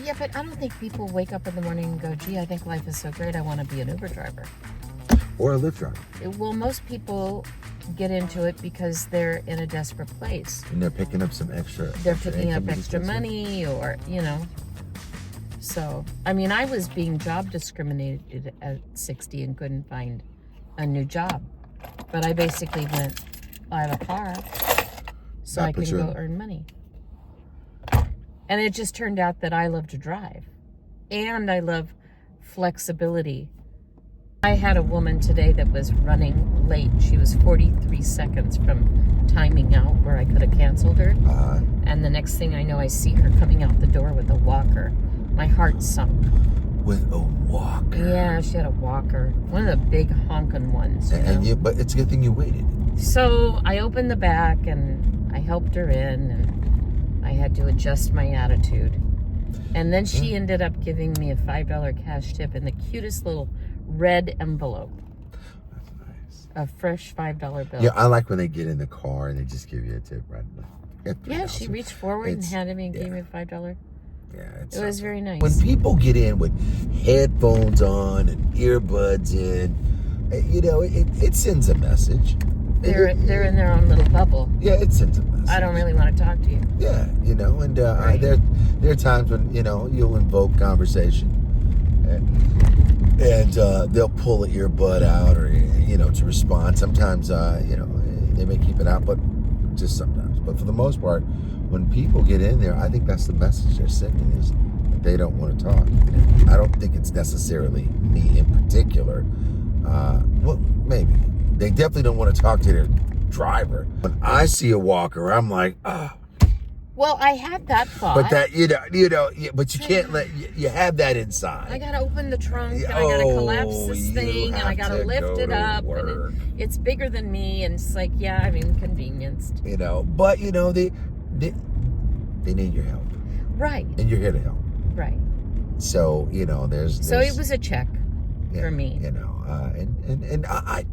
Yeah, but I don't think people wake up in the morning and go, gee, I think life is so great, I want to be an Uber driver. Or a Lyft driver. Well, most people get into it because they're in a desperate place. And they're picking up some extra. They're picking up income extra money or, So, I mean, I was being job discriminated at 60 and couldn't find a new job. But I basically went, I have a car, so I can go earn money. And it just turned out that I love to drive. And I love flexibility. I had a woman today that was running late. She was 43 seconds from timing out where I could have canceled her. And the next thing I know, I see her coming out the door with a walker. My heart sunk. With a walker? Yeah, she had a walker. One of the big honking ones. But it's a good thing you waited. So I opened the back and I helped her in, and I had to adjust my attitude. And then she ended up giving me a $5 cash tip in the cutest little red envelope. That's nice. A fresh $5 bill. Yeah, I like when they get in the car and they just give you a tip right away. Yeah, she reached forward and handed me and gave me a $5. Yeah, it was very nice. When people get in with headphones on and earbuds in, it sends a message. They're in their own little bubble. Yeah, it sends a message. I don't really want to talk to you. Yeah, and Right. there are times when you'll invoke conversation, and they'll pull an earbud out or to respond. Sometimes they may keep it out, but just sometimes. But for the most part, when people get in there, I think that's the message they're sending, is that they don't want to talk. I don't think it's necessarily me in particular. Well, maybe. They definitely don't want to talk to their driver. When I see a walker, I'm like, oh. Well, I had that thought. But that, but you can't you have that inside. I got to open the trunk and I got to collapse this thing and I got to lift it up. And it's bigger than me. And it's like, yeah, I'm inconvenienced. But, they need your help. Right. And you're here to help. Right. So, there's So it was a check for me. And I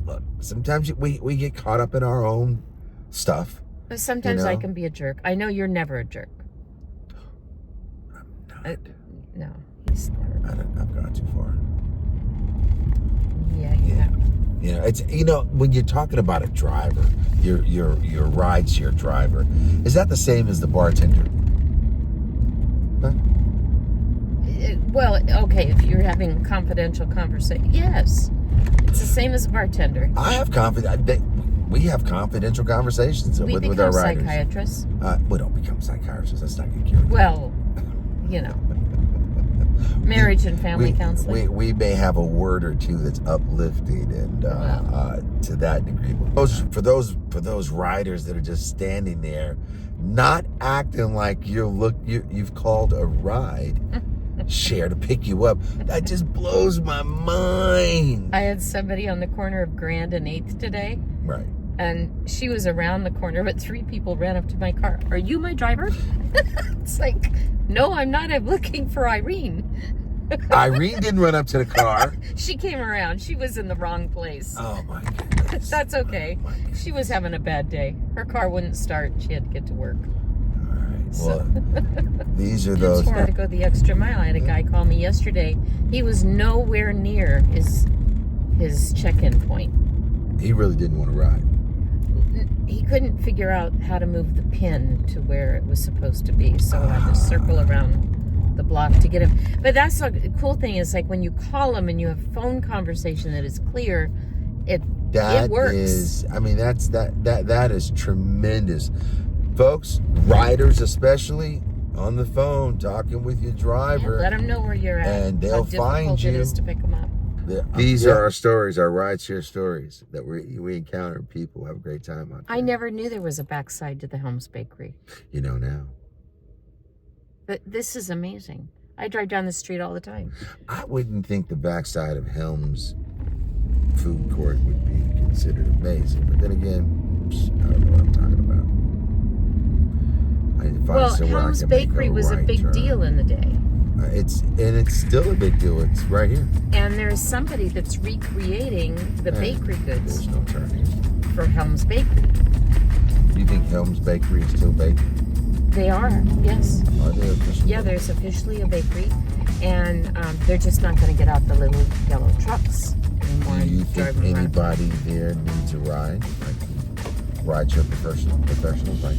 look, sometimes we get caught up in our own stuff. But sometimes I can be a jerk. I know you're never a jerk. I'm not. No, he's smart. I've gone too far. Yeah, you have. It's when you're talking about a driver, your rideshare driver, is that the same as the bartender? Huh? Well, okay, if you're having confidential conversation, yes, it's the same as a bartender. I have we have confidential conversations with our riders. Psychiatrists. We don't become psychiatrists. Let's not get carried. Well, marriage and family counseling. We may have a word or two that's uplifting and to that degree. For those riders that are just standing there, not acting like you've called a ride share to pick you up, that just blows my mind. I had somebody on the corner of Grand and 8th today. Right. And she was around the corner, but 3 people ran up to my car. Are you my driver? It's like, no, I'm not. I'm looking for Irene. Irene didn't run up to the car. She came around. She was in the wrong place. Oh, my goodness. That's okay. Oh, she was having a bad day. Her car wouldn't start. She had to get to work. All right. Well, these are those. She wanted to go the extra mile. I had a guy call me yesterday. He was nowhere near his check-in point. He really didn't want to ride. He couldn't figure out how to move the pin to where it was supposed to be, so I had to circle around the block to get him. But that's the cool thing is, like, when you call him and you have phone conversation that is clear, it works. That is tremendous, folks. Riders especially, on the phone talking with your driver. Yeah, let them know where you're at, and they'll find you. It is to pick them up. These are our stories, our rideshare stories that we encounter. People have a great time out there. I never knew there was a backside to the Helms Bakery. You know now. But this is amazing. I drive down the street all the time. I wouldn't think the backside of Helms Food Court would be considered amazing. But then again, I don't know what I'm talking about. Helms Bakery was a big deal in the day. It's still a big deal. It's right here. And there's somebody that's recreating the bakery goods. There's no turn here. For Helms Bakery. Do you think Helms Bakery is still baking? They are, yes. Are they officially? Yeah, there's officially a bakery, and they're just not going to get out the little yellow trucks anymore. Do you and think drive them around. anybody there needs a ride? Like rideshare professionals like